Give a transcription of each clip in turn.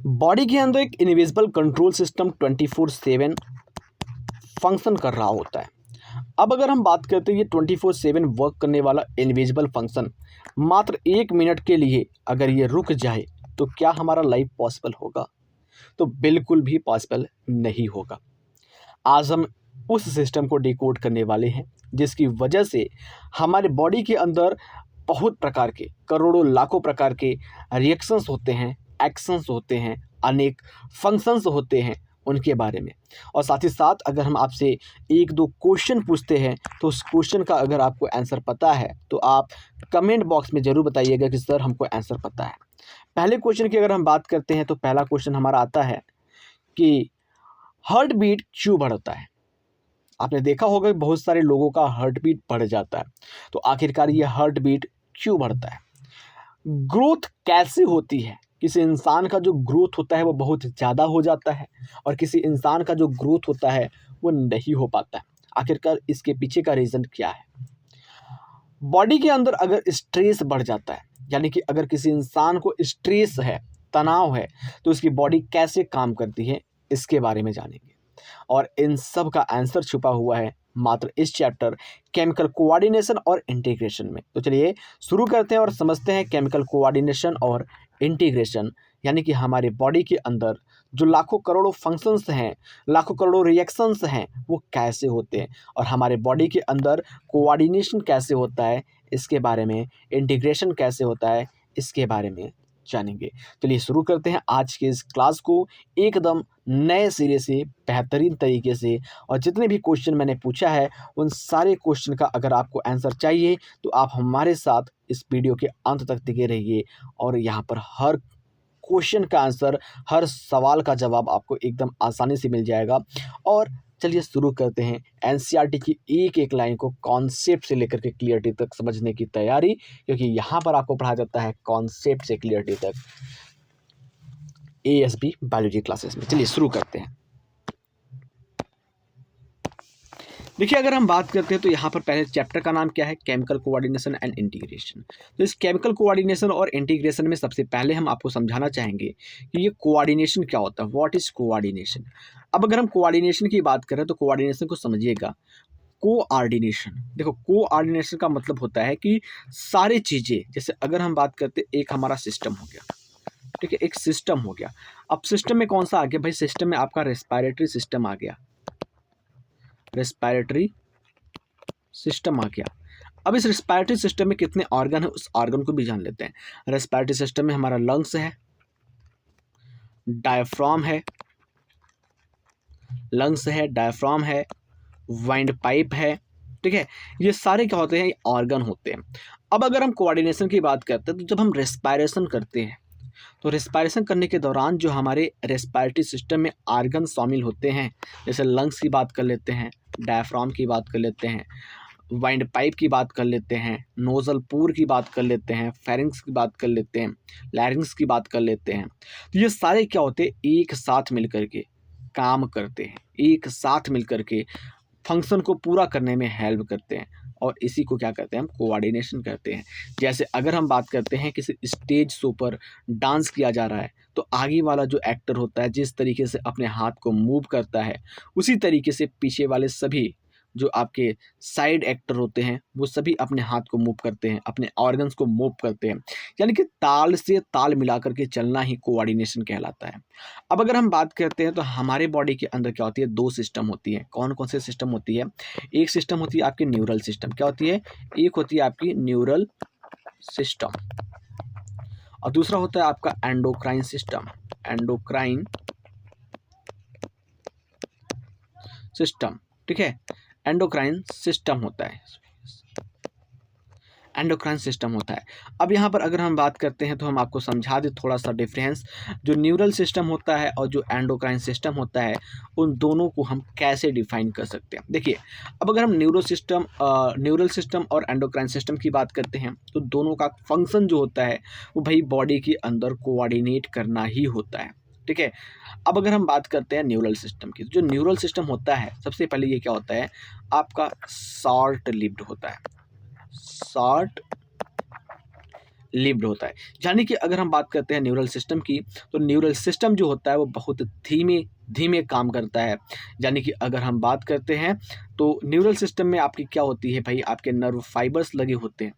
Body के अंदर एक इनविजिबल कंट्रोल सिस्टम 24/7 फंक्शन कर रहा होता है। अब अगर हम बात करते हैं ये 24/7 वर्क करने वाला इनविजिबल फंक्शन मात्र 1 मिनट के लिए अगर ये रुक जाए तो क्या हमारा लाइफ पॉसिबल होगा? तो बिल्कुल भी पॉसिबल नहीं होगा। आज हम उस सिस्टम को डिकोड करने वाले हैं जिसकी वजह से हमारे बॉडी के अंदर बहुत प्रकार के करोड़ों लाखों प्रकार के रिएक्शंस होते हैं, एक्शंस होते हैं, अनेक फंक्शंस होते हैं उनके बारे में। और साथ ही साथ अगर हम आपसे एक दो क्वेश्चन पूछते हैं तो उस क्वेश्चन का अगर आपको आंसर पता है तो आप कमेंट बॉक्स में ज़रूर बताइएगा कि सर हमको आंसर पता है। पहले क्वेश्चन की अगर हम बात करते हैं तो पहला क्वेश्चन हमारा आता है कि हार्ट बीट क्यों बढ़ता है? आपने देखा होगा कि बहुत सारे लोगों का हार्ट बीट बढ़ जाता है, तो आखिरकार ये हार्ट बीट क्यों बढ़ता है? ग्रोथ कैसे होती है? किसी इंसान का जो ग्रोथ होता है वो बहुत ज़्यादा हो जाता है और किसी इंसान का जो ग्रोथ होता है वो नहीं हो पाता है। आखिरकार इसके पीछे का रीज़न क्या है? बॉडी के अंदर अगर स्ट्रेस बढ़ जाता है, यानी कि अगर किसी इंसान को स्ट्रेस है, तनाव है, तो उसकी बॉडी कैसे काम करती है, इसके बारे में जानेंगे। और इन सब का आंसर छुपा हुआ है मात्र इस चैप्टर केमिकल कोऑर्डिनेशन और इंटीग्रेशन में। तो चलिए शुरू करते हैं और समझते हैं केमिकल कोऑर्डिनेशन और इंटीग्रेशन, यानी कि हमारे बॉडी के अंदर जो लाखों करोड़ों फंक्शंस हैं, लाखों करोड़ों रिएक्शंस हैं, वो कैसे होते हैं और हमारे बॉडी के अंदर कोऑर्डिनेशन कैसे होता है, इसके बारे में, इंटीग्रेशन कैसे होता है, इसके बारे में जानेंगे। चलिए शुरू करते हैं आज के इस क्लास को एकदम नए सिरे से, बेहतरीन तरीके से। और जितने भी क्वेश्चन मैंने पूछा है उन सारे क्वेश्चन का अगर आपको आंसर चाहिए तो आप हमारे साथ इस वीडियो के अंत तक टिके रहिए और यहाँ पर हर क्वेश्चन का आंसर, हर सवाल का जवाब आपको एकदम आसानी से मिल जाएगा। और चलिए शुरू करते हैं एनसीईआरटी की एक एक लाइन को कॉन्सेप्ट से लेकर के क्लियरिटी तक समझने की तैयारी, क्योंकि यहाँ पर आपको पढ़ाया जाता है कॉन्सेप्ट से क्लियरिटी तक एएसबी बायोलॉजी क्लासेस में। चलिए शुरू करते हैं। देखिए अगर हम बात करते हैं तो यहाँ पर पहले चैप्टर का नाम क्या है? Chemical coordination and integration. तो इस केमिकल कोऑर्डिनेशन और इंटीग्रेशन में सबसे पहले हम आपको समझाना चाहेंगे कि ये कोऑर्डिनेशन क्या होता है, व्हाट इज कोऑर्डिनेशन। अब अगर हम कोऑर्डिनेशन की बात करें तो कोऑर्डिनेशन को समझिएगा। कोऑर्डिनेशन, देखो कोऑर्डिनेशन का मतलब होता है कि सारी चीज़ें, जैसे अगर हम बात करते हैं एक हमारा सिस्टम हो गया, ठीक है, एक सिस्टम हो गया। अब सिस्टम में कौन सा आ गया भाई? सिस्टम में आपका रेस्पिरेटरी सिस्टम आ गया, रेस्पिरेटरी सिस्टम आ गया। अब इस रेस्पिरेटरी सिस्टम में कितने ऑर्गन है उस ऑर्गन को भी जान लेते हैं। रेस्पिरेटरी सिस्टम में हमारा लंग्स है, डायफ्राम है, लंग्स है, डायफ्राम है, वाइंड पाइप है, ठीक है। ये सारे क्या होते हैं? ऑर्गन होते हैं। अब अगर हम कोऑर्डिनेशन की बात करते हैं तो जब हम रेस्पिरेशन करते हैं तो रेस्पिरेशन करने के दौरान जो हमारे रेस्पिरेटरी सिस्टम में ऑर्गन शामिल होते हैं, जैसे लंग्स की बात कर लेते हैं, डायफ्राम की बात कर लेते हैं, वाइंड पाइप की बात कर लेते हैं, नोजल पूर की बात कर लेते हैं, फेरिंग्स की बात कर लेते हैं, लैरिंग्स की बात कर लेते हैं। तो ये सारे क्या होते हैं? एक साथ मिलकर के काम करते हैं, एक साथ मिलकर के फंक्शन को पूरा करने में हेल्प करते हैं और इसी को क्या कहते हैं? हम कोऑर्डिनेशन कहते हैं। जैसे अगर हम बात करते हैं किसी स्टेज शो पर डांस किया जा रहा है तो आगे वाला जो एक्टर होता है जिस तरीके से अपने हाथ को मूव करता है, उसी तरीके से पीछे वाले सभी जो आपके साइड एक्टर होते हैं वो सभी अपने हाथ को मूव करते हैं, अपने ऑर्गन्स को मूव करते हैं। यानी कि ताल से ताल मिला करके चलना ही कोऑर्डिनेशन कहलाता है। अब अगर हम बात करते हैं तो हमारे बॉडी के अंदर क्या होती है? दो सिस्टम होती है। कौन कौन से सिस्टम होती है? एक सिस्टम होती है आपकी न्यूरल सिस्टम। क्या होती है? एक होती है आपकी न्यूरल सिस्टम और दूसरा होता है आपका एंडोक्राइन सिस्टम। एंडोक्राइन सिस्टम, ठीक है, एंडोक्राइन सिस्टम होता है, एंडोक्राइन सिस्टम होता है। अब यहाँ पर अगर हम बात करते हैं तो हम आपको समझा दें थोड़ा सा डिफरेंस। जो न्यूरल सिस्टम होता है और जो एंडोक्राइन सिस्टम होता है उन दोनों को हम कैसे डिफाइन कर सकते हैं? देखिए अब अगर हम न्यूरल सिस्टम और एंडोक्राइन सिस्टम की बात करते हैं तो दोनों का फंक्शन जो होता है वो भाई बॉडी के अंदर कोऑर्डिनेट करना ही होता है, ठीक है। अब अगर हम बात करते हैं न्यूरल सिस्टम की, जो न्यूरल सिस्टम होता है सबसे पहले ये क्या होता है? आपका शॉर्ट लिव्ड होता है, शॉर्ट लिव्ड होता है। यानी कि अगर हम बात करते हैं न्यूरल सिस्टम की, तो न्यूरल सिस्टम जो होता है वो बहुत धीमे धीमे काम करता है। यानी कि अगर हम बात करते हैं तो न्यूरल सिस्टम में आपकी क्या होती है भाई, आपके नर्व फाइबर्स लगे होते हैं,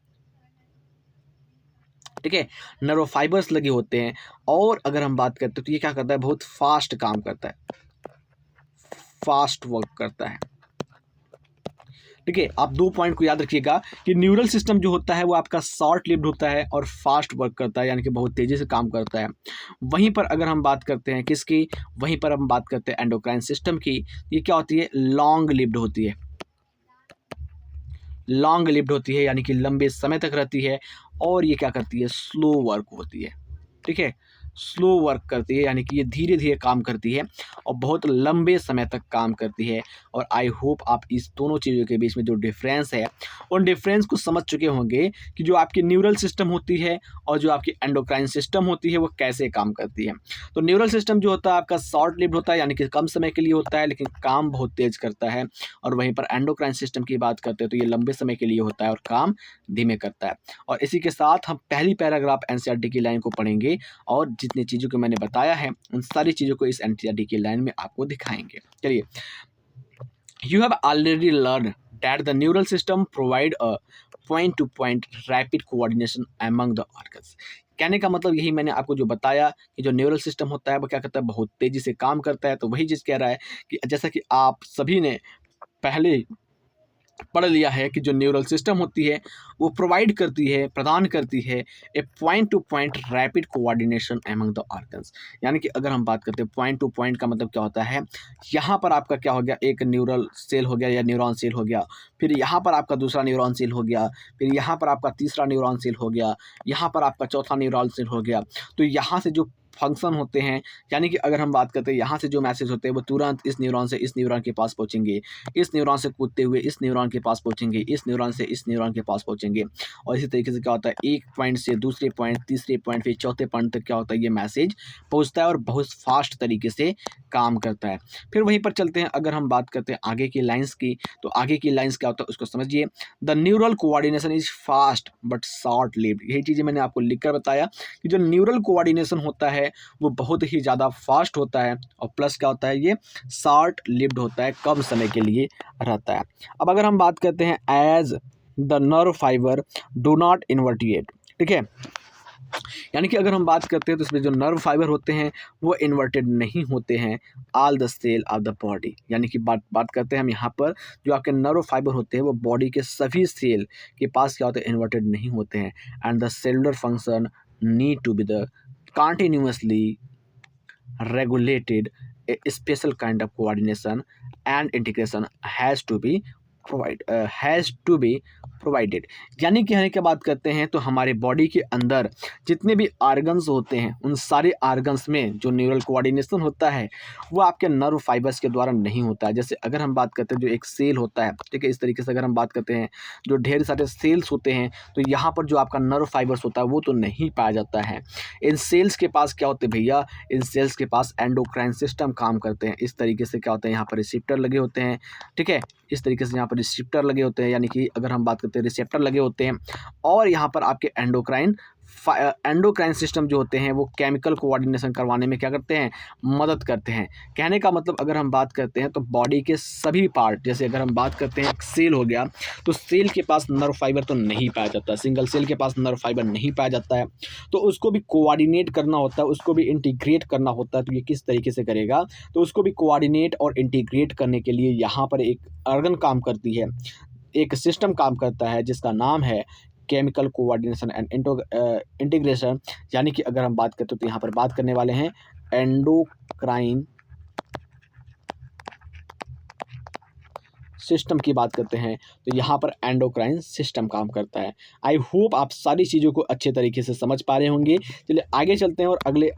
ठीक है, नर्व फाइबर्स लगे होते हैं। और अगर हम बात करते हैं तो ये क्या करता है, बहुत फास्ट काम करता है, फास्ट वर्क करता है। ठीक है, आप 2 पॉइंट को याद रखिएगा कि न्यूरल सिस्टम जो होता है वो आपका शॉर्ट लिव्ड होता है और फास्ट वर्क करता है, यानी कि बहुत तेज़ी से काम करता है। वहीं पर अगर हम बात करते हैं किसकी, वहीं पर हम बात करते हैं एंडोक्राइन सिस्टम की, ये क्या होती है, लॉन्ग लिव्ड होती है, लॉन्ग लिव्ड होती है, यानी कि लंबे समय तक रहती है। और ये क्या करती है, स्लो वर्क होती है। ठीक है, स्लो वर्क करती है, यानी कि ये धीरे धीरे काम करती है और बहुत लंबे समय तक काम करती है। और आई होप आप इस दोनों चीज़ों के बीच में जो डिफरेंस है उन डिफरेंस को समझ चुके होंगे कि जो आपकी न्यूरल सिस्टम होती है और जो आपकी एंडोक्राइन सिस्टम होती है वो कैसे काम करती है। तो न्यूरल सिस्टम जो होता है आपका शॉर्ट लिव्ड होता है, यानी कि कम समय के लिए होता है लेकिन काम बहुत तेज करता है। और वहीं पर एंडोक्राइन सिस्टम की बात करते हैं तो ये लंबे समय के लिए होता है और काम धीमे करता है। और इसी के साथ हम पहली पैराग्राफ एनसीईआरटी की लाइन को पढ़ेंगे और जितनी चीज़ों को मैंने बताया है उन सारी चीज़ों को इस एनसीईआरटी की लाइन में आपको दिखाएंगे। चलिए, you have already learn that the neural system provide a point to point rapid coordination among the organs. कहने का मतलब यही मैंने आपको जो बताया कि जो न्यूरल सिस्टम होता है वो क्या करता है, बहुत तेज़ी से काम करता है। तो वही चीज़ कह रहा है कि जैसा कि आप सभी ने पहले पढ़ लिया है कि जो न्यूरल सिस्टम होती है वो प्रोवाइड करती है, प्रदान करती है a point to point rapid coordination among the organs. यानी कि अगर हम बात करते हैं पॉइंट टू पॉइंट का मतलब क्या होता है, यहाँ पर आपका क्या हो गया, एक न्यूरल सेल हो गया या न्यूरॉन सेल हो गया, फिर यहाँ पर आपका दूसरा न्यूरॉन सेल हो गया, फिर यहाँ पर आपका तीसरा न्यूरॉन सेल हो गया, यहाँ पर आपका चौथा न्यूरॉन सेल हो गया। तो यहाँ से जो फंक्शन होते हैं, यानी कि अगर हम बात करते हैं यहाँ से जो मैसेज होते हैं वो तुरंत इस न्यूरॉन से इस न्यूरॉन के पास पहुँचेंगे, इस न्यूरॉन से कूदते हुए इस न्यूरॉन के पास पहुँचेंगे, इस न्यूरॉन से इस न्यूरॉन के पास पहुँचेंगे। और इसी तरीके से क्या होता है, एक पॉइंट से दूसरे पॉइंट, तीसरे पॉइंट, फिर चौथे पॉइंट तक क्या होता है, ये मैसेज पहुँचता है और बहुत फास्ट तरीके से काम करता है। फिर वहीं पर चलते हैं, अगर हम बात करते हैं आगे की लाइन्स की, तो आगे की लाइन्स क्या होता है उसको समझिए। The neural coordination is fast but short lived. यही चीज़ें मैंने आपको लिखकर बताया कि जो न्यूरल कोऑर्डिनेशन होता है वो बहुत ही ज़्यादा फास्ट होता है और प्लस क्या होता है, ये शॉर्ट लिव्ड होता है, कम समय के लिए रहता है। अब अगर हम बात करते हैं as the nerve fibre do not innervate, ठीक है, यानी कि अगर हम बात करते हैं तो इसमें जो नर्व फाइबर होते हैं वो इन्वर्टेड नहीं होते हैं all the cell of the body. यानी कि बात करते हैं हम यहाँ पर जो आपके नर्व फाइबर होते हैं वो बॉडी के सभी सेल के पास क्या होते हैं, इन्वर्टेड नहीं होते हैं। And the cellular function need to be the continuously regulated. A special kind of coordination and integration has to be provided. यानी कि कहने की बात करते हैं तो हमारे बॉडी के अंदर जितने भी आर्गन्स होते हैं उन सारे आर्गन्स में जो न्यूरल कोऑर्डिनेशन होता है वो आपके नर्व फाइबर्स के द्वारा नहीं होता है। जैसे अगर हम बात करते हैं जो एक सेल होता है, ठीक है, इस तरीके से अगर हम बात करते हैं जो ढेर सारे सेल्स होते हैं तो यहाँ पर जो आपका नर्व फाइबर्स होता है वो तो नहीं पाया जाता है। इन सेल्स के पास क्या होते हैं भैया, इन सेल्स के पास एंडोक्राइन सिस्टम काम करते हैं। इस तरीके से क्या होता है, यहाँ पर रिसेप्टर लगे होते हैं, ठीक है, इस तरीके से यहाँ पर रिसेप्टर लगे होते हैं, यानी कि अगर हम बात करते हैं रिसेप्टर लगे होते हैं। और यहाँ पर आपके एंडोक्राइन सिस्टम जो होते हैं वो केमिकल कोऑर्डिनेशन करवाने में क्या करते हैं, मदद करते हैं। कहने का मतलब अगर हम बात करते हैं तो बॉडी के सभी पार्ट, जैसे अगर हम बात करते हैं सेल हो गया तो सेल के पास नर्व फाइबर तो नहीं पाया जाता, सिंगल सेल के पास नर्व फाइबर नहीं पाया जाता है, तो उसको भी कोऑर्डिनेट करना होता है, उसको भी इंटीग्रेट करना होता है। तो ये किस तरीके से करेगा, तो उसको भी कोऑर्डिनेट और इंटीग्रेट करने के लिए यहाँ पर एक ऑर्गन काम करती है, एक सिस्टम काम करता है जिसका नाम है केमिकल कोऑर्डिनेशन एंड इंटीग्रेशन। यानी कि अगर हम बात करते तो यहाँ पर बात करने वाले हैं एंडोक्राइन सिस्टम की बात करते हैं, तो यहाँ पर एंडोक्राइन सिस्टम काम करता है। आई होप आप सारी चीज़ों को अच्छे तरीके से समझ पा रहे होंगे। चलिए आगे चलते हैं और अगले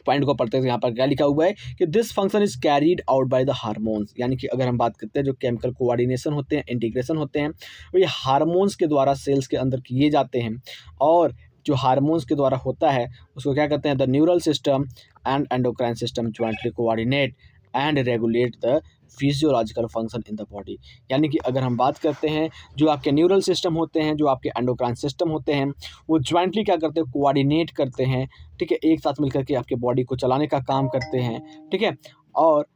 पॉइंट को पढ़ते हैं। यहाँ पर क्या लिखा हुआ है कि this function is carried out by the hormones. यानी कि अगर हम बात करते हैं जो केमिकल कोऑर्डिनेशन होते हैं, इंटीग्रेशन होते हैं, वो ये हार्मोन्स के द्वारा सेल्स के अंदर किए जाते हैं। और जो हार्मोन्स के द्वारा होता है उसको क्या कहते हैं, the neural system and endocrine system jointly coordinate and regulate the physiological function in the body. यानी कि अगर हम बात करते हैं, जो आपके न्यूरल सिस्टम होते हैं, जो आपके एंडोक्राइन सिस्टम होते हैं, वो ज्वाइंटली क्या करते हैं, कोऑर्डिनेट करते हैं, ठीक है, एक साथ मिलकर के आपके बॉडी को चलाने का काम करते हैं, ठीक है, और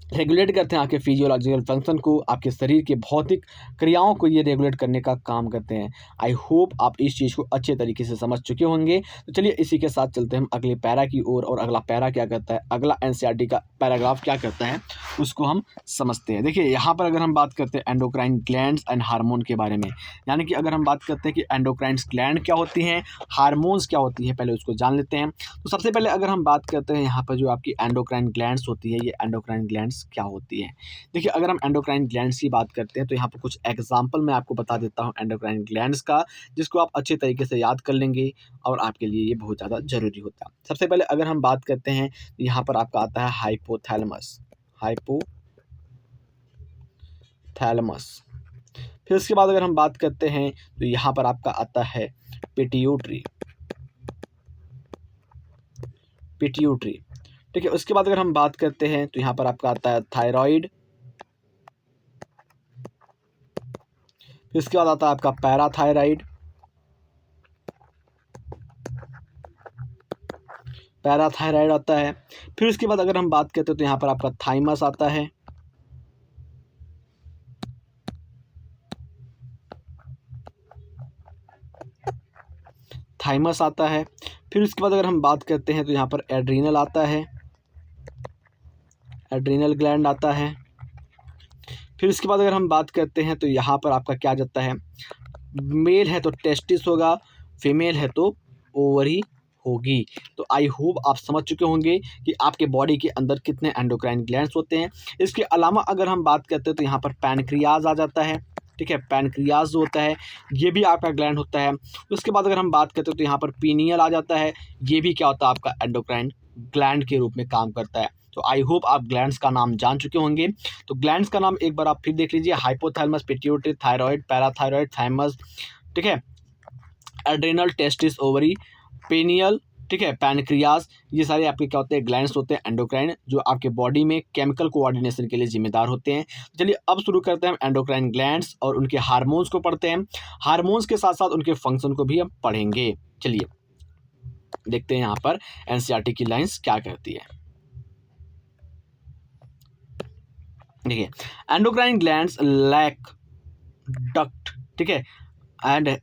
रेगुलेट करते हैं आपके फिजियोलॉजिकल फंक्शन को, आपके शरीर के भौतिक क्रियाओं को ये रेगुलेट करने का काम करते हैं। आई होप आप इस चीज़ को अच्छे तरीके से समझ चुके होंगे। तो चलिए इसी के साथ चलते हैं हम अगले पैरा की ओर, और अगला पैरा क्या करता है, अगला एनसीईआरटी का पैराग्राफ क्या करता है, उसको हम समझते हैं। देखिए यहाँ पर अगर हम बात करते हैं एंडोक्राइन ग्लैंड्स एंड हार्मोन के बारे में, यानी कि अगर हम बात करते हैं कि एंडोक्राइन ग्लैंड क्या होती हैं, हार्मोन्स क्या होती हैं, पहले उसको जान लेते हैं। तो सबसे पहले अगर हम बात करते हैं यहाँ पर जो आपकी एंडोक्राइन ग्लैंड्स होती है, ये एंडोक्राइन ग्लैंड्स क्या होती है। देखिए अगर हम एंडोक्राइन ग्लैंड्स की बात करते हैं तो यहाँ पर कुछ एग्जांपल मैं आपको बता देता हूँ एंडोक्राइन ग्लैंड्स का, जिसको आप अच्छे तरीके से याद कर लेंगे और आपके लिए ये बहुत ज़्यादा ज़रूरी होता है। सबसे पहले अगर हम बात करते हैं तो यहाँ पर आपका आता है हाइपोथैलेमस, हाइपोथैलेमस। फिर उसके बाद अगर हम बात करते हैं तो यहाँ पर आपका आता है पिट्यूटरी, पिट्यूटरी, ठीक है। उसके बाद अगर हम बात करते हैं तो यहाँ पर आपका आता है थायराइड। फिर इसके बाद आता है आपका पैराथायराइड, पैराथायराइड आता है। फिर उसके बाद अगर हम बात करते हैं तो यहाँ पर आपका थाइमस आता है, थाइमस आता है। फिर उसके बाद अगर हम बात करते हैं तो यहाँ पर एड्रीनल आता है, एड्रीनल ग्लैंड आता है। फिर इसके बाद अगर हम बात करते हैं तो यहाँ पर आपका क्या जाता है, मेल है तो टेस्टिस होगा, फीमेल है तो ओवरी होगी। तो आई होप आप समझ चुके होंगे कि आपके बॉडी के अंदर कितने एंडोक्राइन ग्लैंड्स होते हैं। इसके अलावा अगर हम बात करते हैं तो यहाँ पर पैनक्रियाज आ जाता है, ठीक है, पैनक्रियाज जो होता है ये भी आपका ग्लैंड होता है। उसके बाद अगर हम बात करते हैं तो यहाँ पर पीनियल आ जाता है, ये भी क्या होता है, आपका एंडोक्राइन ग्लैंड के रूप में काम करता है। तो आई होप आप ग्लैंड्स का नाम जान चुके होंगे। तो ग्लैंड्स का नाम एक बार आप फिर देख लीजिए, hypothalamus, pituitary, thyroid, parathyroid, thymus, ठीक है, एड्रेनल, टेस्टिस, ओवरी, पेनियल, ठीक है, पैनक्रियाज, ये सारे आपके क्या होते हैं, ग्लैंड्स होते हैं एंडोक्राइन, जो आपके बॉडी में केमिकल कोऑर्डिनेशन के लिए जिम्मेदार होते हैं। चलिए अब शुरू करते हैं हम एंडोक्राइन ग्लैंड्स और उनके हार्मोन्स को पढ़ते हैं। हार्मोन्स के साथ साथ उनके फंक्शन को भी हम पढ़ेंगे। चलिए देखते हैं यहाँ पर एनसीईआरटी की लाइंस क्या कहती है। देखिए एंडोक्राइन ग्लैंड्स लैक डक्ट, ठीक है, and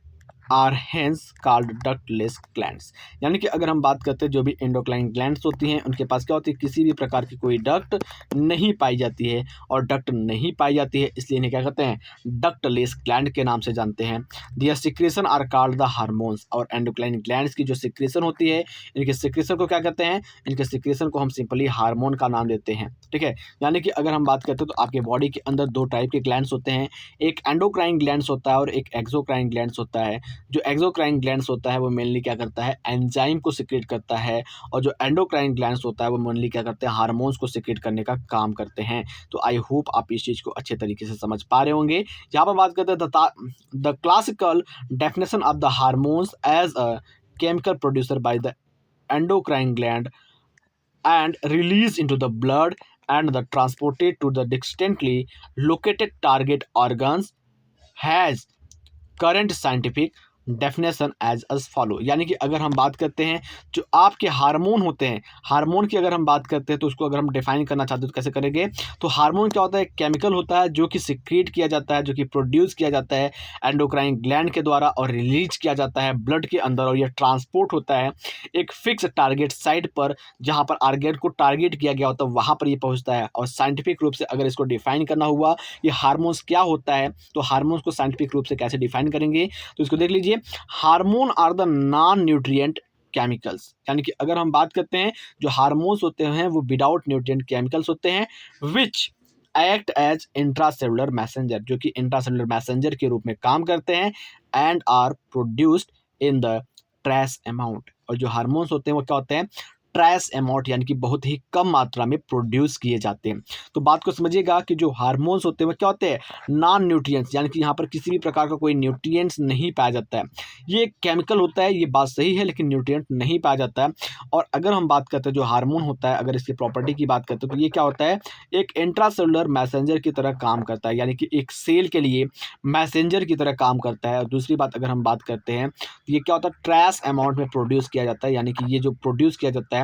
are hence called ductless glands. यानी कि अगर हम बात करते हैं जो भी एंडोक्राइन ग्लैंड्स होती हैं उनके पास क्या होती है, किसी भी प्रकार की कोई डक्ट नहीं पाई जाती है, और डक्ट नहीं पाई जाती है इसलिए इन्हें क्या कहते हैं, डक्टलेस ग्लैंड के नाम से जानते हैं। Their secretion are called the hormones. और एंडोक्राइन ग्लैंड्स की जो सिक्रेशन होती है, इनके सिक्रेशन को क्या कहते हैं, इनके सिक्रेशन को हम सिंपली हार्मोन का नाम देते हैं, ठीक है। यानी कि अगर हम बात करते हैं तो आपके बॉडी के अंदर दो टाइप के ग्लैंड्स होते हैं, एक एंडोक्राइन ग्लैंड्स होता है और एक एक्सोक्राइन ग्लैंड्स होता है। जो एक्सोक्राइन ग्लैंड्स होता है वो मेनली क्या करता है, एंजाइम को सिक्रेट करता है, और जो एंडोक्राइन ग्लैंड्स होता है वो मेनली क्या करते हैं, हार्मोन्स को सिक्रेट करने का काम करते हैं। तो आई होप आप इस चीज़ को अच्छे तरीके से समझ पा रहे होंगे। यहाँ पर बात करते हैं the classical definition of the hormones as a chemical producer by the endocrine gland and released into the blood and the transported to the distantly located target organs has current scientific definition as follow. यानी कि अगर हम बात करते हैं जो आपके hormone होते हैं, हार्मोन की अगर हम बात करते हैं तो उसको अगर हम डिफाइन करना चाहते हैं तो कैसे करेंगे। तो हार्मोन क्या होता है, केमिकल होता है जो कि सिक्रीट किया जाता है, जो कि प्रोड्यूस किया जाता है एंडोक्राइन ग्लैंड के द्वारा और रिलीज किया जाता है ब्लड के अंदर, और यह ट्रांसपोर्ट होता है एक फिक्स टारगेट साइट पर, जहाँ पर टारगेट को टारगेट किया गया होता है वहाँ पर ये पहुँचता है। और साइंटिफिक रूप से अगर इसको डिफाइन करना हुआ ये हार्मोन्स क्या होता है, तो हार्मोन्स को साइंटिफिक रूप से कैसे डिफाइन करेंगे, तो इसको देख लीजिए। Hormone are the non nutrient chemicals. यानी कि अगर हम बात करते हैं जो हार्मोन्स होते हैं वो विदाउट न्यूट्रिएंट केमिकल्स होते हैं, which act as intracellular messenger, जो कि इंट्रासेलुलर मैसेंजर के रूप में काम करते हैं, and are produced in the trace amount. और जो हार्मोन्स होते हैं वो क्या होते हैं, ट्रेस अमाउंट यानी कि बहुत ही कम मात्रा में प्रोड्यूस किए जाते हैं। तो बात को समझिएगा कि जो हार्मोन्स होते हैं वो क्या होते हैं, नॉन न्यूट्रिएंट्स, यानी कि यहाँ पर किसी भी प्रकार का कोई न्यूट्रिएंट्स नहीं पाया जाता है। ये एक केमिकल होता है, ये बात सही है, लेकिन न्यूट्रिएंट नहीं पाया जाता है। और अगर हम बात करते हैं जो हार्मोन होता है, अगर इसकी प्रॉपर्टी की बात करते हैं तो ये क्या होता है, एक इंट्रासेलुलर मैसेंजर की तरह काम करता है, यानी कि एक सेल के लिए मैसेंजर की तरह काम करता है। और दूसरी बात अगर हम बात करते हैं तो ये क्या होता है, ट्रेस अमाउंट में प्रोड्यूस किया जाता है, यानी कि ये जो प्रोड्यूस किया जाता है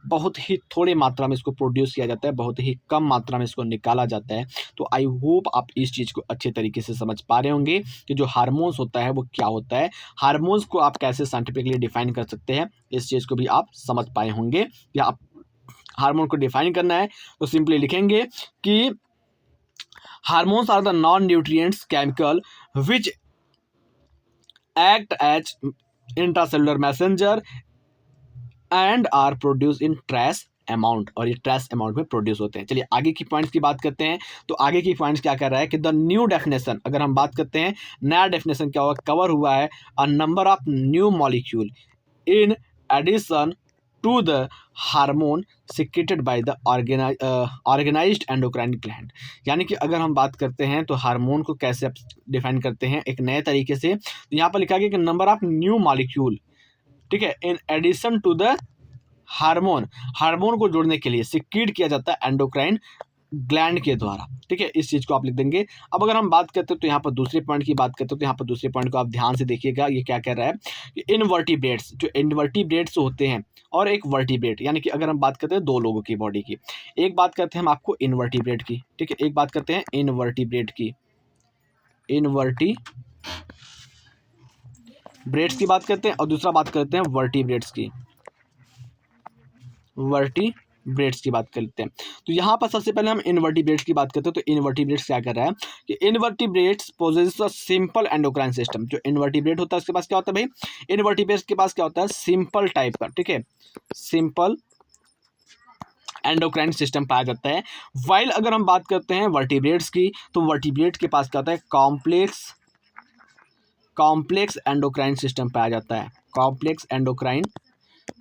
बहुत ही थोड़े मात्रा में इसको प्रोड्यूस किया जाता है, बहुत ही कम मात्रा में इसको निकाला जाता है। तो आई होप आप इस चीज़ को अच्छे तरीके से समझ पा रहे होंगे कि जो हार्मोन्स होता है वो क्या होता है, हार्मोन्स को आप कैसे साइंटिफिकली डिफाइन कर सकते हैं, इस चीज़ को भी आप समझ पाए होंगे। या आप हार्मोन को डिफाइन करना है तो सिंपली लिखेंगे कि hormones are the non nutrients chemical which act as intracellular messenger and are produce in trace amount, और ये ट्रेस अमाउंट में प्रोड्यूस होते हैं। चलिए आगे की पॉइंट्स की बात करते हैं। तो आगे की पॉइंट्स क्या कर रहा है कि द न्यू डेफिनेशन, अगर हम बात करते हैं नया डेफिनेशन क्या होगा, कवर हुआ है a number of new molecule in addition to the hormone secreted by the organised endocrine gland. यानी कि अगर हम बात करते हैं तो हार्मोन को कैसे आप डिफाइन करते हैं एक नए तरीके से, तो यहाँ पर लिखा गया कि नंबर ऑफ न्यू मॉलिक्यूल, ठीक है, in addition to the hormone, hormone को जोड़ने के लिए सिक्रीट किया जाता है एंडोक्राइन ग्लैंड के द्वारा, ठीक है, इस चीज़ को आप लिख देंगे। अब अगर हम बात करते हैं तो यहाँ पर दूसरे पॉइंट की बात करते हैं, तो यहाँ पर दूसरे पॉइंट को आप ध्यान से देखिएगा, ये क्या कह रहा है कि इनवर्टिब्रेट्स, जो इनवर्टिब्रेट्स होते हैं और एक वर्टिब्रेट, यानी कि अगर हम बात करते हैं दो लोगों की बॉडी की, एक बात करते हैं हम आपको इनवर्टिब्रेट की, ठीक है, एक बात करते हैं इनवर्टिब्रेट की, इनवर्टिब्रेट्स की बात करते हैं, और दूसरा बात करते हैं वर्टिब्रेट्स की, वर्टिब्रेट्स की बात करते हैं। तो यहाँ पर सबसे पहले हम इनवर्टिब्रेट्स की बात करते हैं। तो इनवर्टिब्रेट्स क्या कर रहा है कि invertebrates possess a simple endocrine system. जो इनवर्टिब्रेट होता है उसके पास क्या होता है भाई, इनवर्टिब्रेट्स के पास क्या होता है, सिंपल टाइप का, ठीक है, सिंपल एंडोक्राइन सिस्टम पाया जाता है। वाइल अगर हम बात करते हैं वर्टिब्रेट्स की, तो वर्टिब्रेट के पास क्या होता है, कॉम्प्लेक्स एंडोक्राइन सिस्टम पाया जाता है, कॉम्प्लेक्स एंडोक्राइन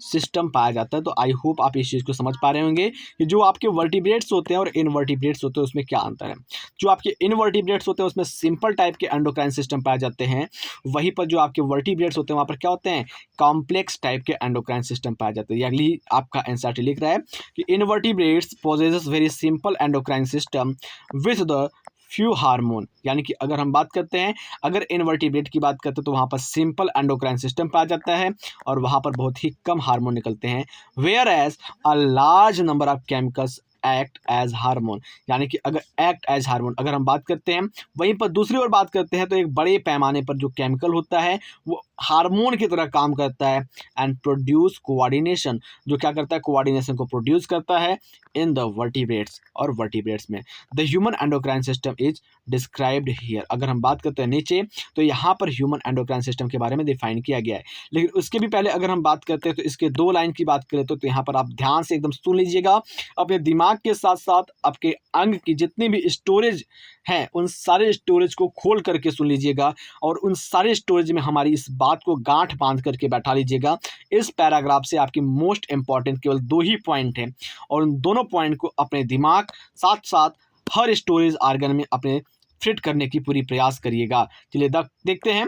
सिस्टम पाया जाता है। तो आई होप आप इस चीज़ को समझ पा रहे होंगे कि जो आपके वर्टिब्रेट्स होते हैं और इनवर्टिब्रेट्स होते हैं उसमें क्या अंतर है। जो आपके इनवर्टिब्रेट्स होते हैं उसमें सिंपल टाइप के एंडोक्राइन सिस्टम पाए जाते हैं, वहीं पर जो आपके वर्टिब्रेट्स होते हैं वहाँ पर क्या होते हैं, कॉम्प्लेक्स टाइप के एंडोक्राइन सिस्टम पाए जाते हैं। अगली आपका एनसीईआरटी लिख रहा है कि invertebrates possesses very simple endocrine system with the few hormone. यानी कि अगर हम बात करते हैं, अगर इनवर्टिब्रेट की बात करते हैं तो वहाँ पर सिंपल एंडोक्राइन सिस्टम पाया जाता है और वहाँ पर बहुत ही कम हार्मोन निकलते हैं। Whereas a large number of chemicals act as hormone, यानी कि अगर एक्ट एज हार्मोन अगर हम बात करते हैं, वहीं पर दूसरी ओर बात करते हैं तो एक बड़े पैमाने पर जो केमिकल होता है वो हार्मोन की तरह काम करता है एंड प्रोड्यूस कोऑर्डिनेशन, जो क्या करता है, कोऑर्डिनेशन को प्रोड्यूस करता है इन द वर्टिब्रेट्स और वर्टिब्रेट्स में। The human endocrine system is described here. अगर हम बात करते हैं नीचे तो यहाँ पर ह्यूमन एंडोक्राइन सिस्टम के बारे में डिफाइन किया गया है, लेकिन उसके भी पहले अगर हम बात करते हैं तो इसके दो लाइन की बात करें तो यहाँ पर आप ध्यान से एकदम सुन लीजिएगा, अपने दिमाग के साथ साथ आपके अंग की जितनी भी स्टोरेज हैं उन सारे स्टोरेज को खोल करके सुन लीजिएगा और उन सारे स्टोरेज में हमारी इस बात को गांठ बांध करके बैठा लीजिएगा। इस पैराग्राफ से आपकी मोस्ट इंपॉर्टेंट केवल दो ही पॉइंट हैं और उन दोनों पॉइंट को अपने दिमाग साथ साथ हर स्टोरेज ऑर्गन में अपने फिट करने की पूरी प्रयास करिएगा। चलिए देखते हैं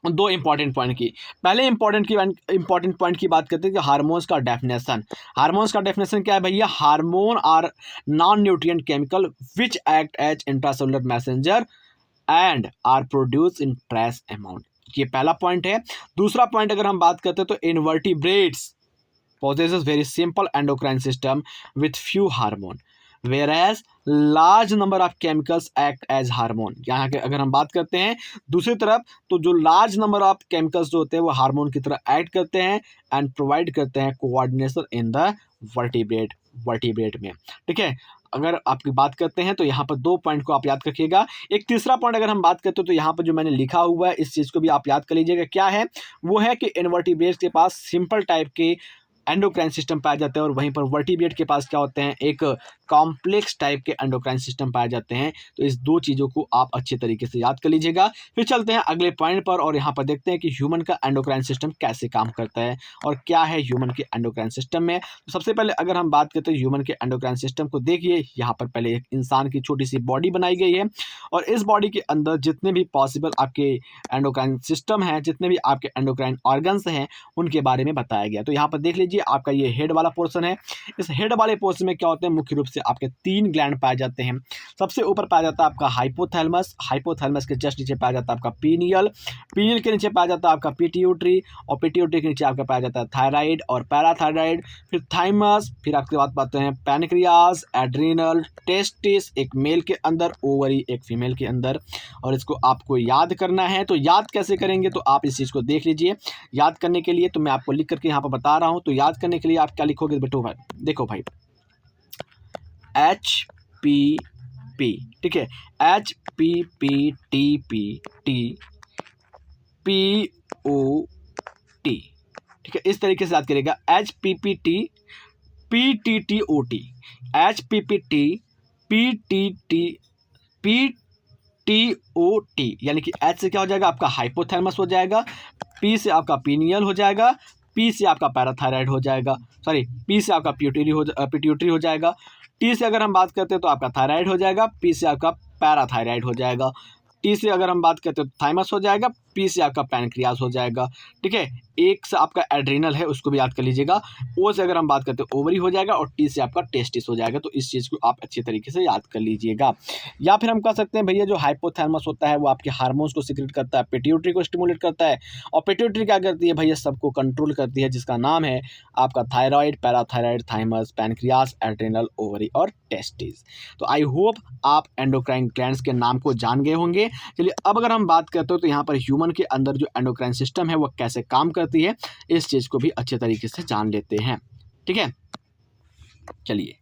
दो इंपॉर्टेंट पॉइंट की। पहले इंपॉर्टेंट पॉइंट की बात करते हैं कि हार्मोन्स का डेफिनेशन। हार्मोन्स का डेफिनेशन क्या है भैया, hormone are non nutrient chemical which act as intracellular messenger and are produce in trace amount. ये पहला पॉइंट है। दूसरा पॉइंट अगर हम बात करते हैं तो invertebrates possesses very simple endocrine system with few hormone whereas large number of chemicals act as hormone। यहाँ के अगर हम बात करते हैं दूसरी तरफ तो जो लार्ज नंबर ऑफ केमिकल्स जो होते हैं वो हार्मोन की तरह एक्ट करते हैं एंड प्रोवाइड करते हैं कोऑर्डिनेशन इन द वर्टिब्रेट में, ठीक है। अगर आपकी बात करते हैं तो यहाँ पर दो पॉइंट को आप याद रखिएगा। एक तीसरा पॉइंट अगर हम बात करते हैं तो यहाँ पर जो मैंने लिखा हुआ है इस चीज़ को भी आप याद कर लीजिएगा, क्या है वो है कि इनवर्टिब्रेट्स के पास सिंपल टाइप के एंडोक्राइन सिस्टम पाया जाता है और वहीं पर वर्टिब्रेट के पास क्या होते हैं, एक कॉम्प्लेक्स टाइप के एंडोक्राइन सिस्टम पाए जाते हैं। तो इस दो चीज़ों को आप अच्छे तरीके से याद कर लीजिएगा। फिर चलते हैं अगले पॉइंट पर और यहाँ पर देखते हैं कि ह्यूमन का एंडोक्राइन सिस्टम कैसे काम करता है और क्या है ह्यूमन के एंडोक्राइन सिस्टम में। तो सबसे पहले अगर हम बात करते हैं ह्यूमन के एंडोक्राइन सिस्टम को, देखिए यहाँ पर पहले एक इंसान की छोटी सी बॉडी बनाई गई है और इस बॉडी के अंदर जितने भी पॉसिबल आपके एंडोक्राइन सिस्टम है, जितने भी आपके एंडोक्राइन ऑर्गन्स हैं, उनके बारे में बताया गया। तो यहाँ पर देख लीजिए आपका ये हेड वाला पोर्शन है। इस हेड वाले पोर्शन में क्या होते हैं, मुख्य रूप से आपके 3 ग्लैंड पाए जाते हैं। सबसे ऊपर पाया जाता है आपका हाइपोथैलेमस, हाइपोथैलेमस के जस्ट नीचे पाया जाता है आपका पीनियल, पीनियल के नीचे पाया जाता है आपका पिट्यूटरी और पिट्यूटरी के नीचे आपका पाया जाता है थायराइड और पैराथायराइड, फिर थाइमस, फिर आपके बाद पाते हैं पैनक्रियास, एड्रिनल, टेस्टिस एक मेल के अंदर, ओवरी एक फीमेल के अंदर। और इसको आपको याद करना है। तो याद कैसे करेंगे, तो आप इस चीज़ को देख लीजिए। याद करने के लिए तो मैं आपको लिख करके यहाँ पर बता रहा हूँ। तो याद करने के लिए आप क्या लिखोगे बेटो भाई, देखो भाई, HPP, ठीक है, HPPTPT POT, ठीक है, इस तरीके से याद करेगा। HPPT PTTOT, HPPT PTTOT, यानी कि H से क्या हो जाएगा आपका हाइपोथैलेमस हो जाएगा, P से आपका पीनियल हो जाएगा, P से आपका पैराथायराइड हो जाएगा, सॉरी P से आपका पिट्यूटरी हो जाएगा, T से अगर हम बात करते हैं तो आपका थायराइड हो जाएगा, P से आपका पैराथायराइड हो जाएगा, T से अगर हम बात करते हैं तो थाइमस हो जाएगा, P से आपका पैनक्रियास हो जाएगा, ठीक है। एक से आपका एड्रिनल है, उसको भी याद कर लीजिएगा। O से अगर हम बात करते हैं ओवरी हो जाएगा और T से आपका टेस्टिस हो जाएगा। तो इस चीज़ को आप अच्छे तरीके से याद कर लीजिएगा। या फिर हम कह सकते हैं भैया जो हाइपोथैलेमस होता है वो आपके हार्मोन्स को सिक्रेट करता है, पिट्यूटरी को स्टिमुलेट करता है और पिट्यूटरी क्या करती है भैया, सबको कंट्रोल करती है, जिसका नाम है आपका thyroid, parathyroid, thymus, pancreas, adrenal, ovary और टेस्टिस। तो आई होप आप एंडोक्राइन ग्लैंड्स के नाम को जान गए होंगे। चलिए अब अगर हम बात करते हो तो यहाँ पर ह्यूमन के अंदर जो एंडोक्राइन सिस्टम है वो कैसे काम करती है, इस चीज़ को भी अच्छे तरीके से जान लेते हैं, ठीक है। चलिए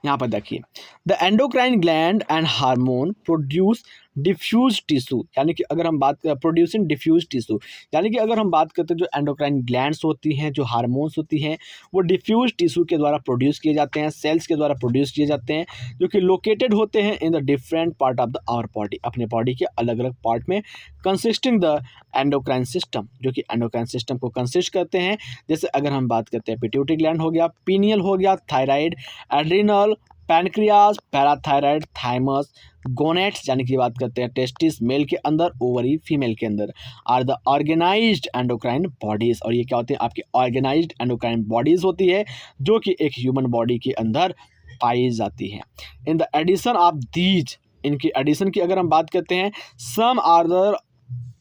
यहाँ पर देखिए, the endocrine gland and hormone produce diffuse tissue, यानी कि अगर हम बात प्रोड्यूसिंग डिफ्यूज टिश्यू, यानी कि अगर हम बात करते हैं जो एंडोक्राइन ग्लैंड्स होती हैं, जो हार्मोन्स होती हैं, वो डिफ्यूज टिश्यू के द्वारा प्रोड्यूस किए जाते हैं, सेल्स के द्वारा प्रोड्यूस किए जाते हैं, जो कि लोकेटेड होते हैं in the different part of the our body, अपने बॉडी के अलग अलग पार्ट में, कंसिस्टिंग द एंडोक्राइन सिस्टम, जो कि एंडोक्राइन सिस्टम को कंसिस्ट करते हैं। जैसे अगर हम बात करते हैं पिट्यूटरी ग्लैंड हो गया, पीनियल हो गया, thyroid, adrenal, pancreas, parathyroid, thymus, gonads यानी कि बात करते हैं टेस्टिस मेल के अंदर, ओवरी फीमेल के अंदर, are the organised endocrine bodies. और ये क्या होते हैं आपकी ऑर्गेनाइज्ड एंडोक्राइन बॉडीज होती है, जो कि एक ह्यूमन बॉडी के अंदर पाई जाती हैं। In the addition of these, इनकी एडिशन की अगर हम बात करते हैं, सम अदर,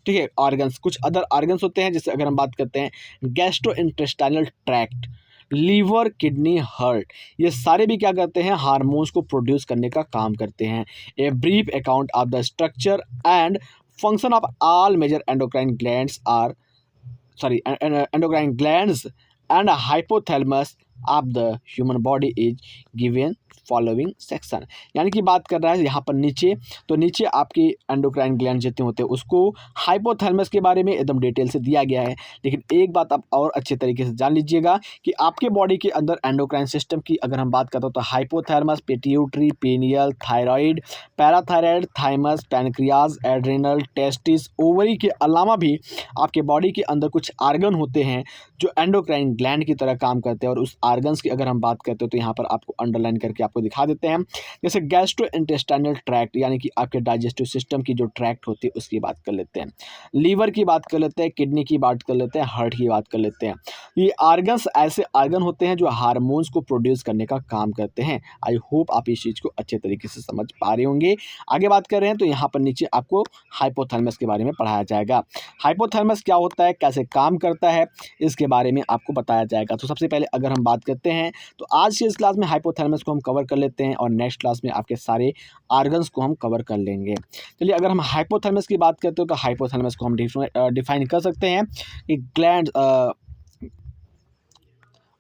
ठीक है, ऑर्गन्स, कुछ अदर ऑर्गन्स होते हैं। जैसे अगर हम बात करते हैं gastrointestinal tract, liver, kidney, heart, ये सारे भी क्या करते हैं, हार्मोन्स को प्रोड्यूस करने का काम करते हैं। A brief account of the structure and function of all major endocrine glands are, sorry, endocrine glands and hypothalamus of the human body is given following section, यानी कि बात कर रहा है यहाँ पर नीचे। तो नीचे आपकी एंडोक्राइन ग्लैंड जितने होते हैं उसको हाइपोथैलेमस के बारे में एकदम डिटेल से दिया गया है। लेकिन एक बात आप और अच्छे तरीके से जान लीजिएगा कि आपके बॉडी के अंदर एंडोक्राइन सिस्टम की अगर हम बात करते हो तो hypothalamus, pituitary, pineal, thyroid, parathyroid, thymus, pancreas, adrenal, testis, ovary के अलावा भी आपके बॉडी के अंदर कुछ आर्गन होते हैं जो एंडोक्राइन ग्लैंड की तरह काम करते हैं। और उस आर्गन्स की अगर हम बात करते हो तो यहाँ पर आपको अंडरलाइन करके आपको दिखा देते हैं। जैसे गैस्ट्रोइंटेस्टाइनल ट्रैक्ट, यानी कि आपके डाइजेस्टिव सिस्टम की जो ट्रैक्ट होती है उसकी बात कर लेते हैं, लीवर की बात कर लेते हैं, किडनी की बात कर लेते हैं, हार्ट की बात कर लेते हैं। ये आर्गन्स ऐसे आर्गन होते हैं जो हार्मोन्स को प्रोड्यूस करने का काम करते हैं। आई होप आप इस चीज़ को अच्छे तरीके से समझ पा रहे होंगे। आगे बात कर रहे हैं तो यहाँ पर नीचे आपको हाइपोथैलेमस के बारे में पढ़ाया जाएगा। हाइपोथैलेमस क्या होता है, कैसे काम करता है, इसके बारे में आपको बताया जाएगा। तो सबसे पहले अगर हम बात करते हैं तो आज की इस क्लास में हाइपोथैलेमस को हम कवर कर लेते हैं और नेक्स्ट क्लास में आपके सारे आर्गन्स को हम कवर कर लेंगे। चलिए अगर हम हाइपोथैलेमस की बात करते हो तो हाइपोथैलेमस को हम डिफाइन कर सकते हैं कि gland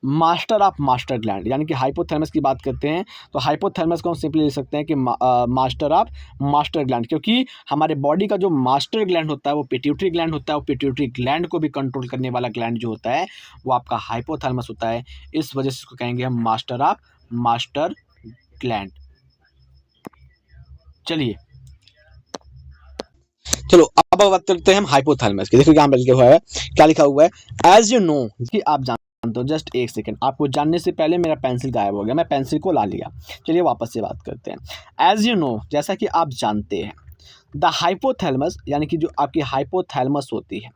master of master gland, यानी कि हाइपोथैलेमस की बात करते हैं तो हाइपोथैलेमस को हम सिंपली लिख सकते हैं कि मास्टर ऑफ मास्टर ग्लैंड, क्योंकि हमारे बॉडी का जो मास्टर ग्लैंड होता है वो पिट्यूटरी ग्लैंड होता है, और पिट्यूटरी ग्लैंड को भी कंट्रोल करने वाला ग्लैंड जो होता है वो आपका हाइपोथैलेमस होता है। इस वजह से इसको कहेंगे हम मास्टर ऑफ मास्टर ग्लैंड। चलिए चलो अब बात करते हैं हम हाइपोथैलेमस की। देखो यहाँ पे लिखा हुआ है, क्या लिखा हुआ है, एज यू नो, कि आप जानते हो। जस्ट एक सेकंड, आपको जानने से पहले मेरा पेंसिल गायब हो गया, मैं पेंसिल को ला लिया। चलिए वापस से बात करते हैं। एज यू नो, जैसा कि आप जानते हैं, द हाइपोथैलेमस, यानी कि जो आपकी हाइपोथैलेमस होती है,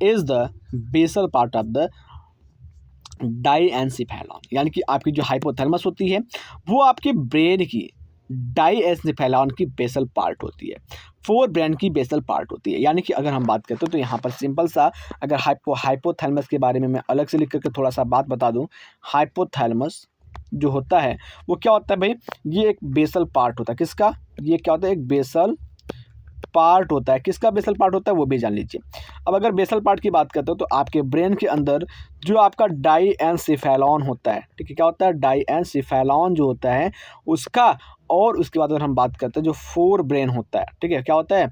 is the basal part of the diencephalon, यानी कि आपकी जो हाइपोथैलेमस होती है वो आपके ब्रेन की डाईएनसेफेलॉन की बेसल पार्ट होती है, फोर ब्रेन की बेसल पार्ट होती है। यानी कि अगर हम बात करते हैं तो यहाँ पर सिंपल सा, अगर हाइपोथैलेमस के बारे में मैं अलग से लिख करके थोड़ा सा बात बता दूँ। हाइपोथैलेमस जो होता है वो क्या होता है भाई, ये एक बेसल पार्ट होता है। किसका? ये क्या होता है, एक बेसल पार्ट होता है। किसका बेसल पार्ट होता है वो भी जान लीजिए। अब अगर बेसल पार्ट की बात करते हो तो आपके ब्रेन के अंदर जो आपका डाईएनसेफेलॉन होता है, ठीक है, क्या होता है, डाईएनसेफेलॉन जो होता है उसका, और उसके बाद अगर हम बात करते हैं जो फोर ब्रेन होता है, ठीक है, क्या होता है,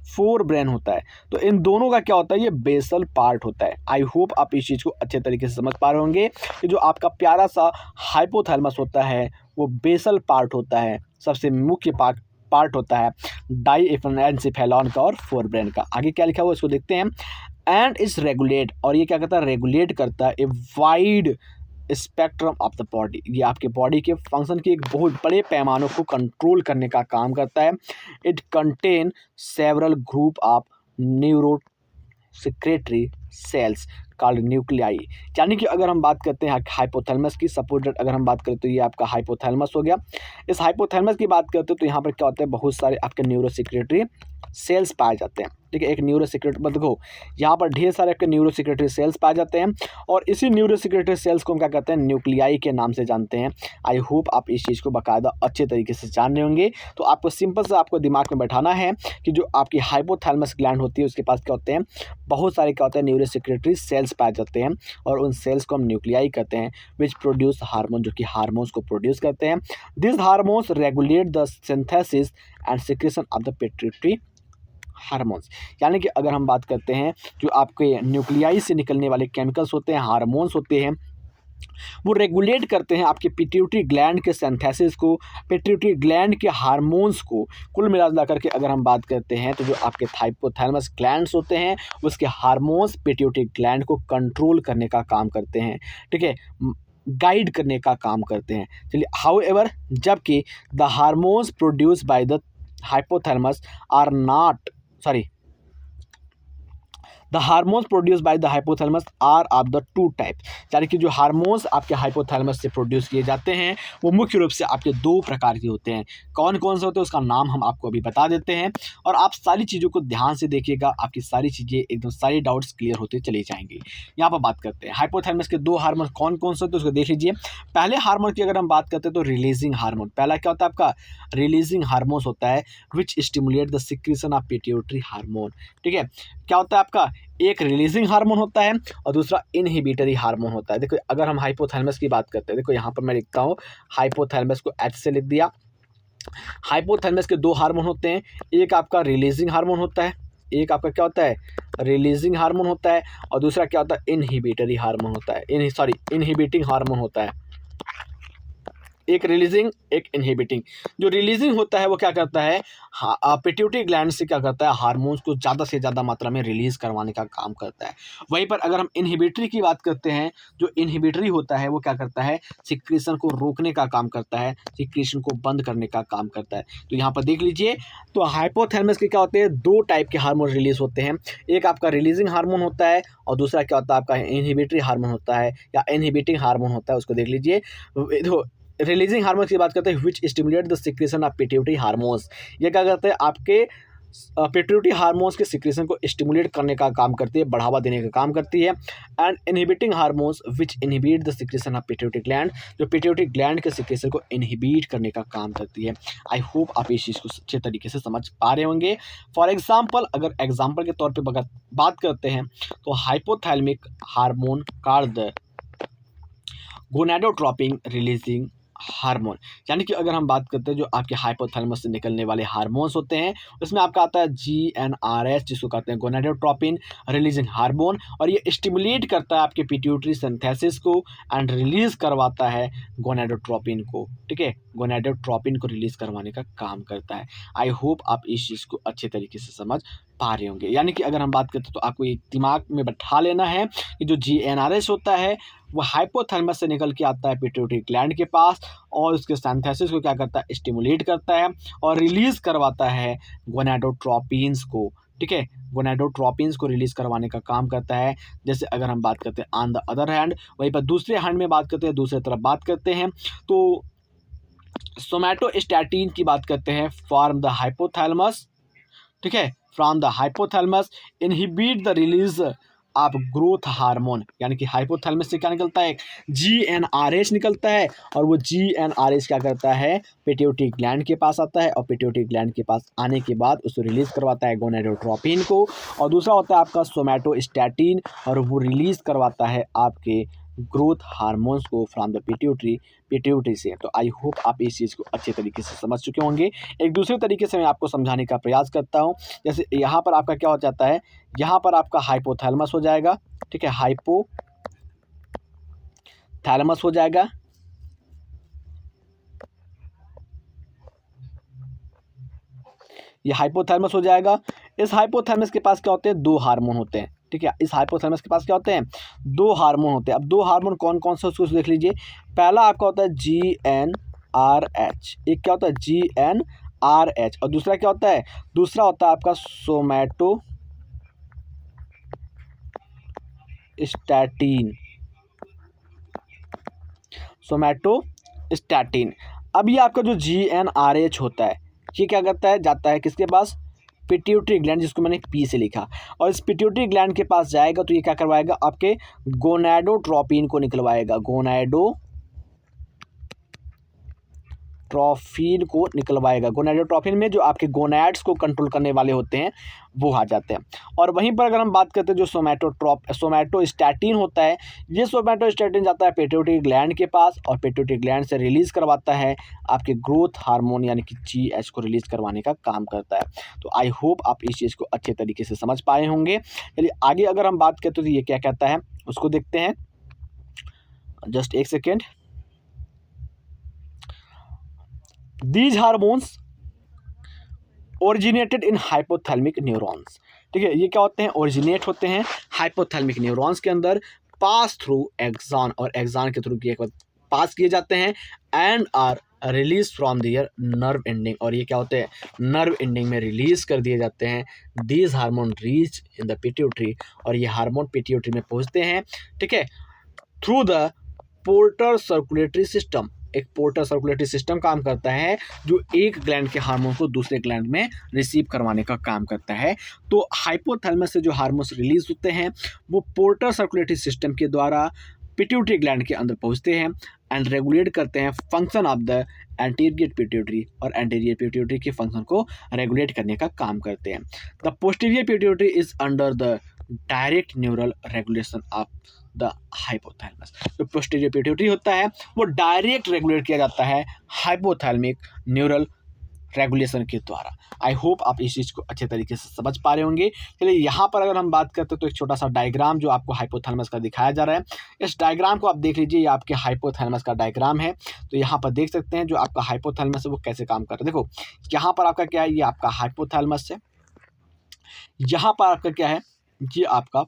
फोर ब्रेन होता है। तो इन दोनों का क्या होता है, ये बेसल पार्ट होता है। आई होप आप इस चीज़ को अच्छे तरीके से समझ पा रहे होंगे कि जो आपका प्यारा सा हाइपोथैलेमस होता है वो बेसल पार्ट होता है, सबसे मुख्य पार्ट होता है डाईएनसेफेलॉन का और फोर ब्रेन का। आगे क्या लिखा हुआ है इसको देखते हैं। एंड इज रेगुलेट, और ये क्या करता है, रेगुलेट करता है a wide spectrum of the body. ये आपके बॉडी के फंक्शन के एक बहुत बड़े पैमानों को कंट्रोल करने का काम करता है। It contain several group of neurosecretory cells called nuclei. यानी कि अगर हम बात करते हैं हाइपोथैलेमस की, सपोर्टेड अगर हम बात करें तो ये आपका हाइपोथैलेमस हो गया। इस हाइपोथैलेमस की बात करते हैं तो यहाँ पर क्या होता है, बहुत सारे आपके न्यूरो सिक्रेटरी सेल्स पाए जाते हैं। ठीक है, एक न्यूरो सिक्रेटरी, देखो यहाँ पर ढेर सारे आपके न्यूरो सिक्रेटरी सेल्स पाए जाते हैं, और इसी न्यूरो सिक्रेटरी सेल्स को हम क्या कहते हैं, न्यूक्लियाई के नाम से जानते हैं। आई होप आप इस चीज़ को बाकायदा अच्छे तरीके से जान रहे होंगे। तो आपको सिंपल से आपको दिमाग में बैठाना है कि जो आपकी हाइपोथैलेमस ग्लैंड होती है उसके पास क्या होते हैं, बहुत सारे क्या होते हैं, न्यूरो सिक्रेटरी सेल्स पाए जाते हैं, और उन सेल्स को हम न्यूक्लियाई कहते हैं, विच प्रोड्यूस हार्मोन, जो कि हार्मोन्स को प्रोड्यूस करते हैं। This hormones regulate the synthesis and secretion of the pituitary hormones. यानी कि अगर हम बात करते हैं जो आपके न्यूक्लियाई से निकलने वाले केमिकल्स होते हैं, हार्मोन्स होते हैं, वो रेगुलेट करते हैं आपके पिट्यूटरी ग्लैंड के सिंथेसिस को, पिट्यूटरी ग्लैंड के हार्मोन्स को। कुल मिला करके अगर हम बात करते हैं तो जो आपके हाइपोथैलेमस ग्लैंड्स होते हैं उसके हार्मोन्स पिट्यूटरी ग्लैंड को कंट्रोल करने का काम करते हैं, ठीक है, गाइड करने का काम करते हैं। चलिए, हाउएवर, जबकि the hormones produce by the hypothalamus are not, sorry, the hormones produce by the hypothalamus are of the two type. यानी कि जो हार्मोन्स आपके हाइपोथैलेमस से प्रोड्यूस किए जाते हैं वो मुख्य रूप से आपके दो प्रकार के होते हैं। कौन कौन से होते हैं उसका नाम हम आपको अभी बता देते हैं, और आप सारी चीज़ों को ध्यान से देखिएगा, आपकी सारी चीज़ें एकदम सारी डाउट्स क्लियर होते चले जाएंगे। यहाँ पर बात करते हैं हाइपोथैलेमस के दो हार्मोन कौन कौन से होते हैं उसको देख लीजिए। पहले हार्मोन की अगर हम बात करते हैं तो रिलीजिंग हार्मोन, पहला क्या होता है आपका, रिलीजिंग हार्मोन होता है, which stimulate the secretion of pituitary hormone. ठीक है, क्या होता है आपका, एक रिलीजिंग हार्मोन होता है और दूसरा इनहिबिटरी हार्मोन होता है। देखो अगर हम हाइपोथैलेमस की बात करते हैं, देखो यहाँ पर मैं लिखता हूँ, हाइपोथैलेमस को एच से लिख दिया। हाइपोथैलेमस के दो हार्मोन होते हैं, एक आपका रिलीजिंग हार्मोन होता है, एक आपका क्या होता है, रिलीजिंग हार्मोन होता है, और दूसरा क्या होता है, इनहिबिटरी हार्मोन होता है, इनहिबिटिंग हार्मोन होता है। एक रिलीजिंग, एक इनहिबिटिंग। जो रिलीजिंग होता है वो क्या करता है, पिट्यूटरी ग्लैंड से क्या करता है, हार्मोन्स को ज़्यादा से ज़्यादा मात्रा में रिलीज करवाने का काम करता है। वहीं पर अगर हम इनहिबिटरी की बात करते हैं, जो इनहिबिटरी होता है वो क्या करता है, सिक्रीशन को रोकने का काम करता है, सिक्रीशन को बंद करने का काम करता है। तो यहाँ पर देख लीजिए, तो हाइपोथैलेमस के क्या होते हैं, दो टाइप के हार्मोन रिलीज होते हैं, एक आपका रिलीजिंग हार्मोन होता है और दूसरा क्या होता है आपका इनहिबिटरी हार्मोन होता है या इनहिबिटिंग हार्मोन होता है। उसको देख लीजिए। रिलीजिंग हार्मोन की बात करते हैं, which stimulate the secretion of pituitary hormones. ये क्या करते हैं, आपके पिट्यूटरी हार्मोन्स के सिक्रेशन को स्टिमुलेट करने का काम करती है, बढ़ावा देने का काम करती है। And inhibiting hormones which inhibit the secretion of pituitary gland, जो पिट्यूटरी ग्लैंड के सिक्रेशन को इनहिबिट करने का काम करती है। आई होप आप इस चीज़ को अच्छे तरीके से समझ पा रहे होंगे। फॉर एग्जाम्पल, अगर एग्जाम्पल के तौर पर बात करते हैं तो hypothalamic hormone called the gonadotropin releasing hormone, यानी कि अगर हम बात करते हैं जो आपके हाइपोथैलेमस से निकलने वाले हार्मोन्स होते हैं, उसमें आपका आता है GnRH, जिसको कहते हैं गोनाडोट्रोपिन रिलीजिंग हार्मोन, और ये स्टिमुलेट करता है आपके पिट्यूटरी सिंथेसिस को एंड रिलीज करवाता है गोनाडोट्रोपिन को, ठीक है, गोनाडोट्रोपिन को रिलीज करवाने का काम करता है। आई होप आप इस चीज़ को अच्छे तरीके से समझ पा रहे होंगे। यानी कि अगर हम बात करते हैं तो आपको एक दिमाग में बैठा लेना है कि जो GnRH होता है वो हाइपोथैलेमस से निकल के आता है पिट्यूटरी ग्लैंड के पास, और उसके सिंथेसिस को क्या करता है, स्टिमुलेट करता है और रिलीज करवाता है गोनाडोट्रोपिन्स को, ठीक है, गोनाडोट्रोपिन्स को रिलीज करवाने का काम करता है। जैसे अगर हम बात करते हैं ऑन द अदर हैंड, वहीं पर दूसरे हैंड में बात करते हैं, दूसरी तरफ बात करते हैं तो सोमैटोस्टैटिन की बात करते हैं फ्रॉम द हाइपोथैलेमस, ठीक है, from the hypothalamus inhibit the release of growth hormone, यानी कि हाइपोथैलेमस से क्या निकलता है, GnRH निकलता है, और वो GnRH क्या करता है, पिट्यूटरी ग्लैंड के पास आता है, और पिट्यूटरी ग्लैंड के पास आने के बाद उसको रिलीज करवाता है गोनाडोट्रोपिन को, और दूसरा होता है आपका सोमैटोस्टैटिन, और वो रिलीज करवाता है आपके ग्रोथ हार्मोन्स को फ्रॉम द पिट्यूटरी से। तो आई होप आप इस चीज़ को अच्छे तरीके से समझ चुके होंगे। एक दूसरे तरीके से मैं आपको समझाने का प्रयास करता हूँ। जैसे यहाँ पर आपका क्या हो जाता है, यहाँ पर आपका हाइपोथैलेमस हो जाएगा, ठीक है, हाइपोथैलेमस हो जाएगा, ये हाइपोथैलेमस हो जाएगा। इस हाइपोथैलेमस के पास क्या होते हैं, दो हार्मोन होते हैं, ठीक है, इस हाइपोथैलेमस के पास क्या होते हैं, दो हार्मोन होते हैं। अब दो हार्मोन कौन कौन से उसको देख लीजिए। पहला आपका होता है GnRH, एक क्या होता है GnRH, और दूसरा क्या होता है, दूसरा होता है आपका सोमैटोस्टैटिन। अब ये आपका जो GnRH होता है, ये क्या करता है, जाता है किसके पास, पिट्यूटरी ग्लैंड, जिसको मैंने P से लिखा, और इस पिट्यूटरी ग्लैंड के पास जाएगा तो ये क्या करवाएगा, आपके गोनाडोट्रोपिन को निकलवाएगा, गोनाडोट्रोपिन को निकलवाएगा। गोनाडोट्रोपिन में जो आपके गोनैड्स को कंट्रोल करने वाले होते हैं वो आ जाते हैं। और वहीं पर अगर हम बात करते हैं जो सोमैटोस्टैटिन होता है, ये सोमैटोस्टैटिन जाता है पिट्यूटरी ग्लैंड के पास, और पिट्यूटरी ग्लैंड से रिलीज करवाता है आपके ग्रोथ हार्मोन यानी कि GH को रिलीज करवाने का काम करता है। तो आई होप आप इस चीज़ को अच्छे तरीके से समझ पाए होंगे। चलिए आगे अगर हम बात करते हैं तो ये क्या कहता है उसको देखते हैं, जस्ट एक second. These hormones originated in hypothalamic neurons, ठीक है, ये क्या होते हैं, ओरिजिनेट होते हैं हाइपोथैलेमिक न्यूरॉन्स के अंदर, पास थ्रू एक्सॉन, और एक्सॉन के थ्रू पास किए जाते हैं, and are release from their nerve ending, और ये क्या होते हैं, नर्व एंडिंग में रिलीज कर दिए जाते हैं। These hormone reach in the pituitary, और ये हार्मोन पिट्यूटरी में पहुंचते हैं, ठीक है, through the porter circulatory system. एक पोर्टर सर्कुलेटरी सिस्टम काम करता है जो एक ग्लैंड के हार्मोन को दूसरे ग्लैंड में रिसीव करवाने का काम करता है। तो हाइपोथैलेमस से जो हार्मोन्स रिलीज होते हैं वो पोर्टर सर्कुलेटरी सिस्टम के द्वारा पिट्यूटरी ग्लैंड के अंदर पहुंचते हैं एंड रेगुलेट करते हैं function of the anterior pituitary, और एंटीरियर पिट्यूटरी के फंक्शन को रेगुलेट करने का काम करते हैं। The posterior pituitary is under the direct neural regulation of the hypothalamus. जो पोस्टीरियर पिट्यूटरी होता है वो डायरेक्ट रेगुलेट किया जाता है हाइपोथैलेमिक न्यूरल रेगुलेशन के द्वारा। आई होप आप इस चीज़ को अच्छे तरीके से समझ पा रहे होंगे। चलिए यहाँ पर अगर हम बात करते हैं तो एक छोटा सा डायग्राम जो आपको हाइपोथैलेमस का दिखाया जा रहा है, इस डायग्राम को आप देख लीजिए, ये आपके हाइपोथैलेमस का डायग्राम है। तो यहाँ पर देख सकते हैं जो आपका हाइपोथैलेमस है वो कैसे काम कर रहा है। देखो यहाँ पर आपका क्या है, ये आपका हाइपोथैलेमस है, यहाँ पर आपका क्या है, ये आपका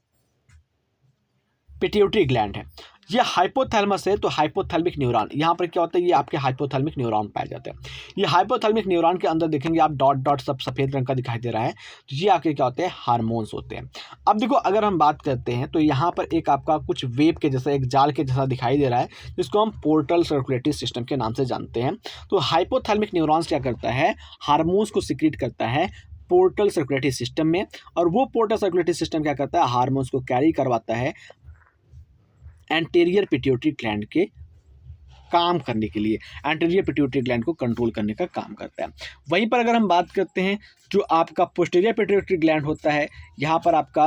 पिट्यूटरी ग्लैंड है, ये हाइपोथैलेमस है। तो हाइपोथैलेमिक न्यूरॉन यहाँ पर क्या होता है, ये आपके हाइपोथैलेमिक न्यूरॉन पाए जाते हैं। ये हाइपोथैलेमिक न्यूरॉन के अंदर देखेंगे आप डॉट डॉट सब सफ़ेद रंग का दिखाई दे रहा है, तो ये आपके क्या होते हैं, हार्मोन्स होते हैं। अब देखो अगर हम बात करते हैं तो यहाँ पर एक आपका कुछ वेब के जैसा, एक जाल के जैसा दिखाई दे रहा है, जिसको हम पोर्टल सर्कुलेटरी सिस्टम के नाम से जानते हैं। तो हाइपोथैलेमिक न्यूरॉन्स क्या करता है, हार्मोन्स को सिक्रीट करता है पोर्टल सर्कुलेटरी सिस्टम में, और वो पोर्टल सर्कुलेटरी सिस्टम क्या करता है, हार्मोन्स को कैरी करवाता है एंटीरियर पिट्यूटरी ग्लैंड के काम करने के लिए, एंटीरियर पिट्यूटरी ग्लैंड को कंट्रोल करने का काम करता है। वहीं पर अगर हम बात करते हैं जो आपका पोस्टीरियर पिट्यूटरी ग्लैंड होता है, यहाँ पर आपका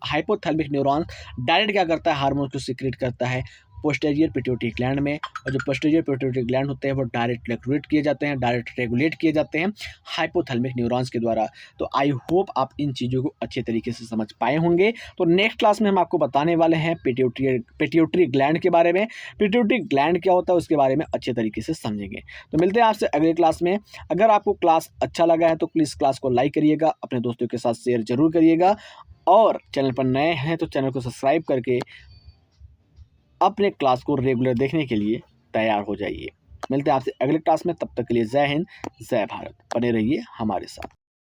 हाइपोथैलेमिक न्यूरॉन डायरेक्ट क्या करता है, हार्मोन को सिक्रेट करता है पोस्टीरियर पिट्यूटरी ग्लैंड में, और जो पोस्टीरियर पिट्यूटरी ग्लैंड होते हैं वो डायरेक्ट रेगुलेट किए जाते हैं हाइपोथैलेमिक न्यूरॉन्स के द्वारा। तो आई होप आप इन चीज़ों को अच्छे तरीके से समझ पाए होंगे। तो नेक्स्ट क्लास में हम आपको बताने वाले हैं पिट्यूटरी ग्लैंड के बारे में। पिट्यूटरी ग्लैंड क्या होता है उसके बारे में अच्छे तरीके से समझेंगे। तो मिलते हैं आपसे अगले क्लास में। अगर आपको क्लास अच्छा लगा है तो प्लीज़ क्लास को लाइक करिएगा, अपने दोस्तों के साथ शेयर जरूर करिएगा, और चैनल पर नए हैं तो चैनल को सब्सक्राइब करके अपने क्लास को रेगुलर देखने के लिए तैयार हो जाइए। मिलते हैं आपसे अगले क्लास में, तब तक के लिए जय हिंद, जय भारत। बने रहिए हमारे साथ।